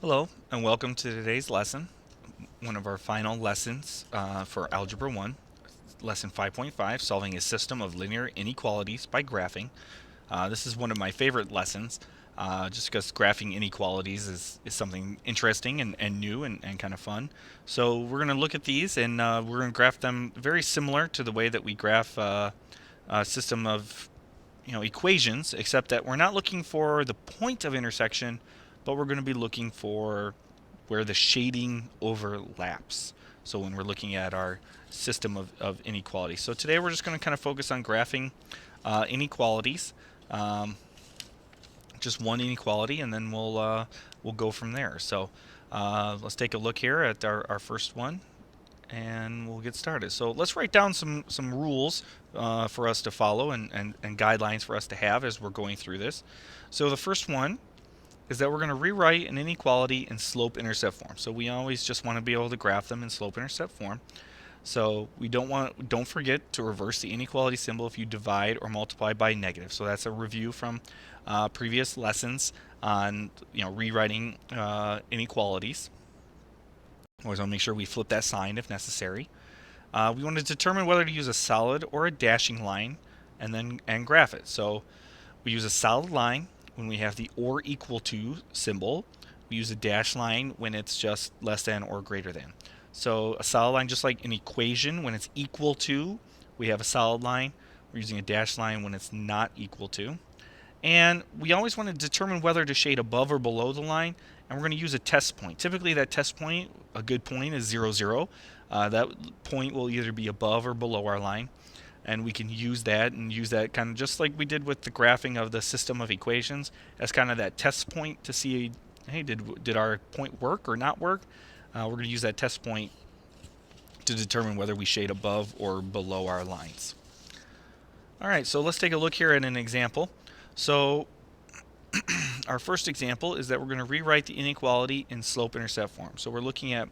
Hello, and welcome to today's lesson, one of our final lessons for Algebra 1, Lesson 5.5, Solving a System of Linear Inequalities by Graphing. This is one of my favorite lessons, just because graphing inequalities is something interesting and new and kind of fun. So we're going to look at these, and we're going to graph them very similar to the way that we graph a system of equations, except that we're not looking for the point of intersection, but we're going to be looking for where the shading overlaps. So when we're looking at our system of inequalities. So today we're just going to kind of focus on graphing inequalities, just one inequality, and then we'll go from there. So let's take a look here at our first one, and we'll get started. So let's write down some rules for us to follow and guidelines for us to have as we're going through this. So the first one is that we're going to rewrite an inequality in slope-intercept form. So we always just want to be able to graph them in slope-intercept form. So we don't forget to reverse the inequality symbol if you divide or multiply by negative. So that's a review from previous lessons on rewriting inequalities. Always want to make sure we flip that sign if necessary. We want to determine whether to use a solid or a dashing line and graph it. So we use a solid line when we have the or equal to symbol. We use a dash line when it's just less than or greater than. So a solid line, just like an equation, when it's equal to, we have a solid line. We're using a dash line when it's not equal to. And we always want to determine whether to shade above or below the line, and we're going to use a test point. Typically that test point, a good point, is 0, 0. That point will either be above or below our line, and we can use that kind of just like we did with the graphing of the system of equations as kind of that test point to see, hey, did our point work or not work? We're going to use that test point to determine whether we shade above or below our lines. All right, so let's take a look here at an example. So our first example is that we're going to rewrite the inequality in slope-intercept form. So we're looking at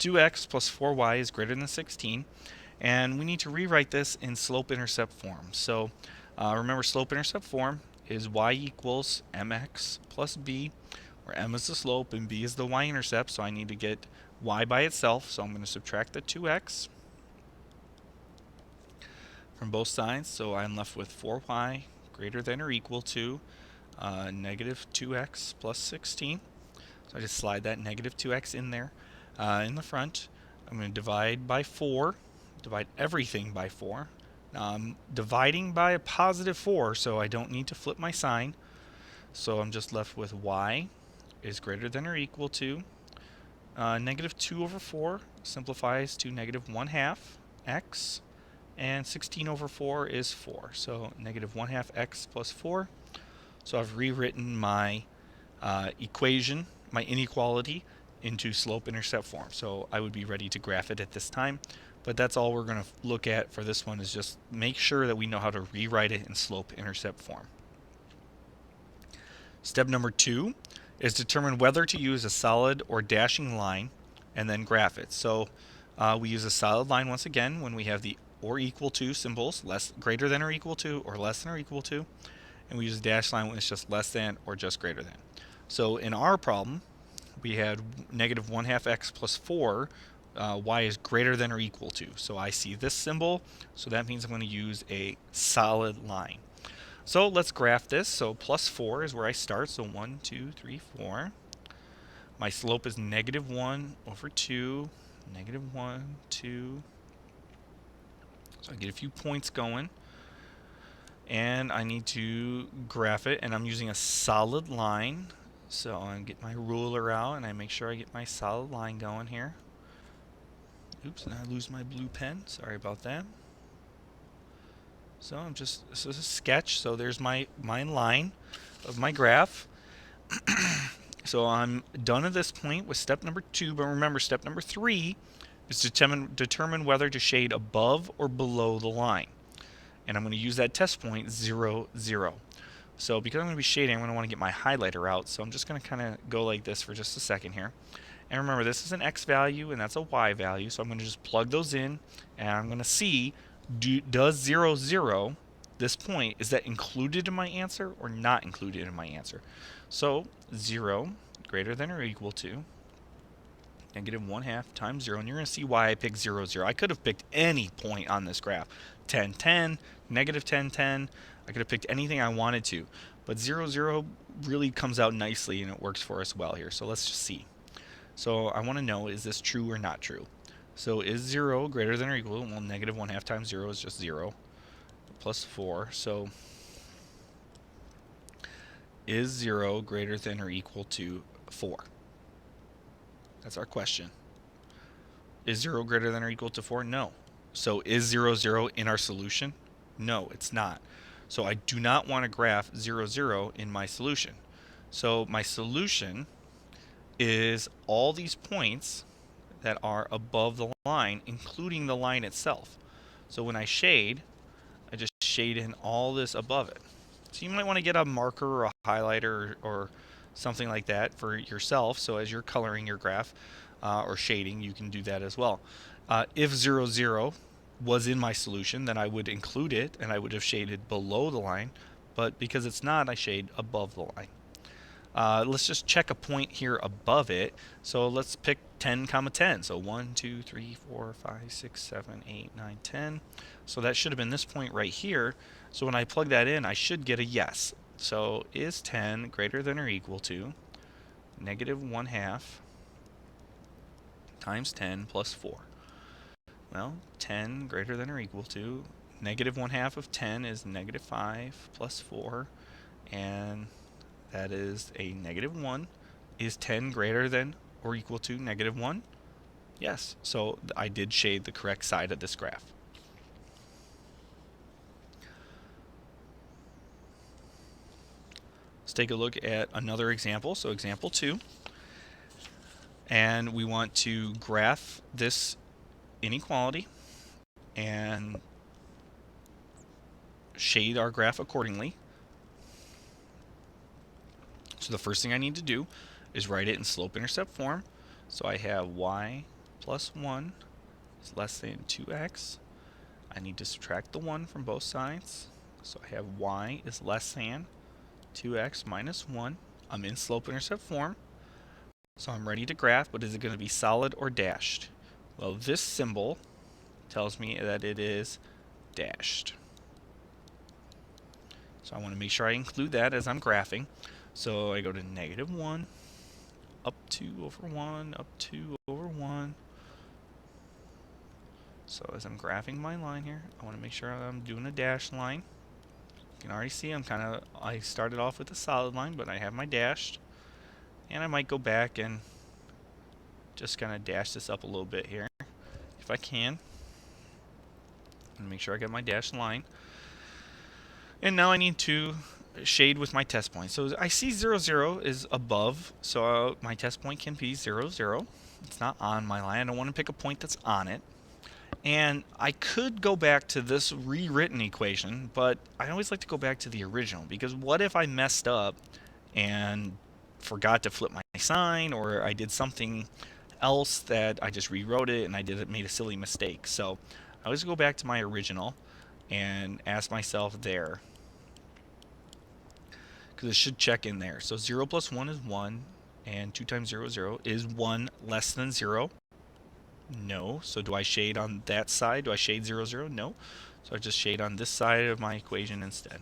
2x plus 4y is greater than 16, and we need to rewrite this in slope-intercept form. So remember, slope-intercept form is y equals mx plus b, where m is the slope and b is the y-intercept, so I need to get y by itself, so I'm going to subtract the 2x from both sides, so I'm left with 4y greater than or equal to negative 2x plus 16. So I just slide that negative 2x in there in the front. I'm going to divide by 4, divide everything by 4. Now I'm dividing by a positive 4, so I don't need to flip my sign. So I'm just left with y is greater than or equal to negative 2 over 4 simplifies to negative 1/2 x, and 16 over 4 is 4. So negative 1/2 x plus 4. So I've rewritten my equation, my inequality, into slope-intercept form. So I would be ready to graph it at this time. But that's all we're going to look at for this one, is just make sure that we know how to rewrite it in slope-intercept form. Step number 2 is determine whether to use a solid or dashing line and then graph it. So we use a solid line once again when we have the or equal to symbols, greater than or equal to, or less than or equal to, and we use a dash line when it's just less than or just greater than. So in our problem, we had negative 1/2 x plus 4, y is greater than or equal to. So I see this symbol, so that means I'm going to use a solid line. So let's graph this. So plus 4 is where I start, so 1, 2, 3, 4. My slope is negative 1 over 2, negative 1, 2. So I get a few points going, and I need to graph it, and I'm using a solid line. So I'm going to get my ruler out, and I make sure I get my solid line going here. Oops, and I lose my blue pen. Sorry about that. So this is a sketch. So there's my line of my graph. So I'm done at this point with step number 2, but remember, step number 3 is to determine whether to shade above or below the line. And I'm going to use that test point 0, 0. So because I'm going to be shading, I'm going to want to get my highlighter out. So I'm just going to kind of go like this for just a second here. And remember, this is an x value and that's a y value. So I'm going to just plug those in, and I'm going to see, does 0, 0, this point, is that included in my answer or not included in my answer? So 0 greater than or equal to negative 1/2 times 0. And you're going to see why I picked 0, 0. I could have picked any point on this graph. 10, 10, negative 10, 10. I could have picked anything I wanted to. But 0, 0 really comes out nicely and it works for us well here. So let's just see. So I want to know, is this true or not true? So is 0 greater than or equal? Well, negative 1/2 times 0 is just 0 plus 4. So is 0 greater than or equal to 4? That's our question. Is 0 greater than or equal to 4? No. So is 0, 0 in our solution? No, it's not. So I do not want to graph 0, 0 in my solution. So my solution is all these points that are above the line, including the line itself. So when I shade, I just shade in all this above it. So you might want to get a marker or a highlighter or something like that for yourself. So as you're coloring your graph or shading, you can do that as well. If 0, 0 was in my solution, then I would include it and I would have shaded below the line. But because it's not, I shade above the line. Let's just check a point here above it. So let's pick 10, 10. So 1, 2, 3, 4, 5, 6, 7, 8, 9, 10. So that should have been this point right here. So when I plug that in, I should get a yes. So is 10 greater than or equal to negative 1/2 times 10 plus 4? Well, 10 greater than or equal to negative 1/2 of 10 is negative 5 plus 4. And that is a negative 1. Is 10 greater than or equal to negative 1? Yes. So I did shade the correct side of this graph. Let's take a look at another example. So example 2. And we want to graph this inequality and shade our graph accordingly. So the first thing I need to do is write it in slope-intercept form. So I have y plus 1 is less than 2x. I need to subtract the 1 from both sides. So I have y is less than 2x minus 1. I'm in slope-intercept form. So I'm ready to graph, but is it going to be solid or dashed? Well, this symbol tells me that it is dashed. So I want to make sure I include that as I'm graphing. So I go to negative 1, up 2 over 1, up 2 over 1. So as I'm graphing my line here, I want to make sure I'm doing a dashed line. You can already see I started off with a solid line, but I have my dashed. And I might go back and just kind of dash this up a little bit here, if I can. And make sure I get my dashed line. And now I need to shade with my test point. So I see 0, 0 is above, so my test point can be 0, 0. It's not on my line. I don't want to pick a point that's on it. And I could go back to this rewritten equation, but I always like to go back to the original, because what if I messed up and forgot to flip my sign, or I did something else that I just rewrote it and I made a silly mistake. So I always go back to my original and ask myself there, because it should check in there. So 0 plus 1 is 1, and 2 times 0 is 0. Is 1 less than 0? No. So do I shade on that side? Do I shade 0, 0? No. So I just shade on this side of my equation instead.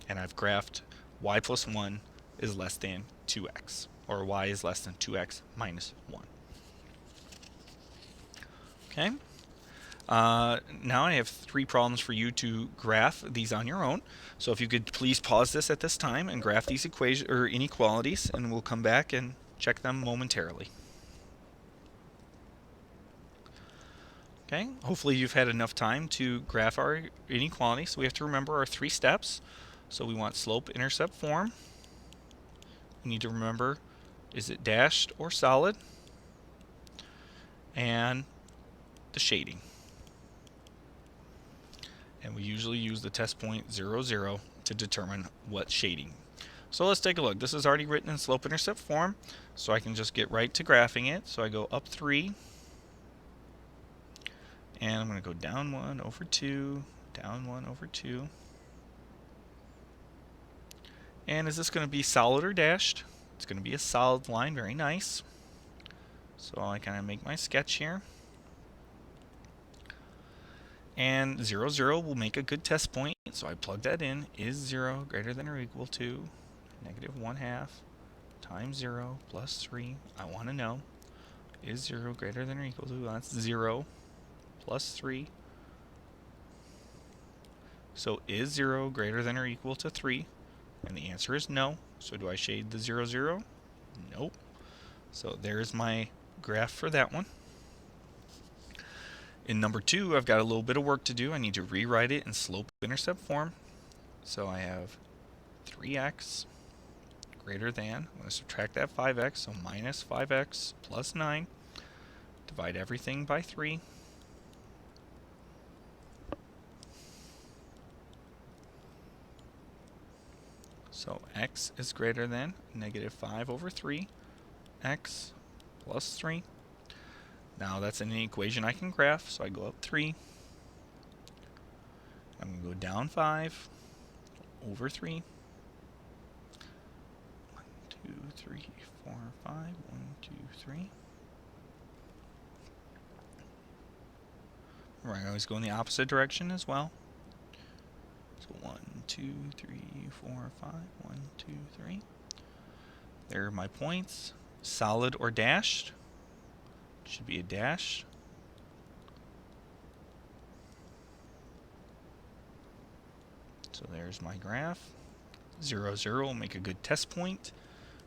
And I've graphed y plus 1 is less than 2x, or y is less than 2x minus 1. Okay. Now I have 3 problems for you to graph these on your own. So if you could please pause this at this time and graph these equations or inequalities, and we'll come back and check them momentarily. Okay, hopefully you've had enough time to graph our inequality. So we have to remember our 3 steps. So we want slope-intercept form. We need to remember, is it dashed or solid? And the shading. And we usually use the test point 0, 0 to determine what shading. So let's take a look. This is already written in slope-intercept form, so I can just get right to graphing it. So I go up 3, and I'm going to go down 1 over 2, down 1 over 2. And is this going to be solid or dashed? It's going to be a solid line, very nice. So I kind of make my sketch here. And 0, 0 will make a good test point, so I plug that in. Is 0 greater than or equal to negative 1/2 times 0 plus 3? I want to know. Is 0 greater than or equal to, that's 0 plus 3. So is 0 greater than or equal to 3? And the answer is no. So do I shade the 0, 0? Nope. So there's my graph for that one. In number 2, I've got a little bit of work to do. I need to rewrite it in slope-intercept form. So I have 3x greater than, I'm going to subtract that 5x, so minus 5x plus 9. Divide everything by 3. So x is greater than negative 5 over 3. X plus 3. Now that's an equation I can graph, so I go up 3. I'm going to go down 5 over 3. 1, 2, 3, 4, 5. 1, 2, 3. Right, I always go in the opposite direction as well. So 1, 2, 3, 4, 5. 1, 2, 3. There are my points. Solid or dashed? Should be a dash. So there's my graph. 0, 0 will make a good test point.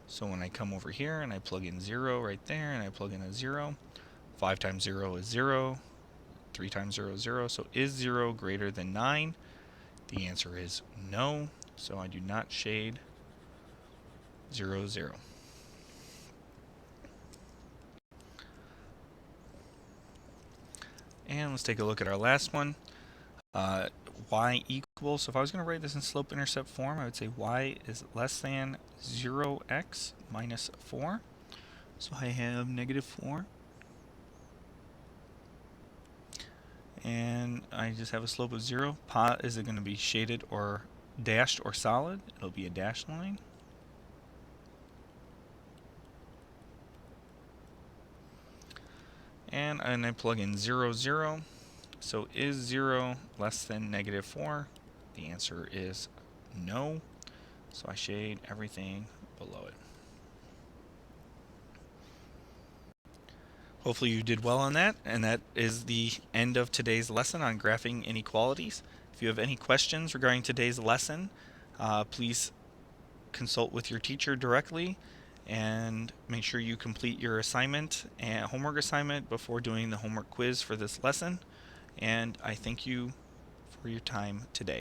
So when I come over here and I plug in 0 right there, and I plug in a 0, 5 times 0 is 0, 3 times 0 is 0. So is 0 greater than 9? The answer is no. So I do not shade 0, 0. And let's take a look at our last one. Y equals, so if I was going to write this in slope-intercept form, I would say y is less than 0x minus 4. So I have negative 4. And I just have a slope of 0. Is it going to be shaded or dashed or solid? It'll be a dashed line. And I plug in 0, 0. So is 0 less than negative 4? The answer is no. So I shade everything below it. Hopefully you did well on that, and that is the end of today's lesson on graphing inequalities. If you have any questions regarding today's lesson, please consult with your teacher directly, and make sure you complete your assignment and homework assignment before doing the homework quiz for this lesson. And I thank you for your time today.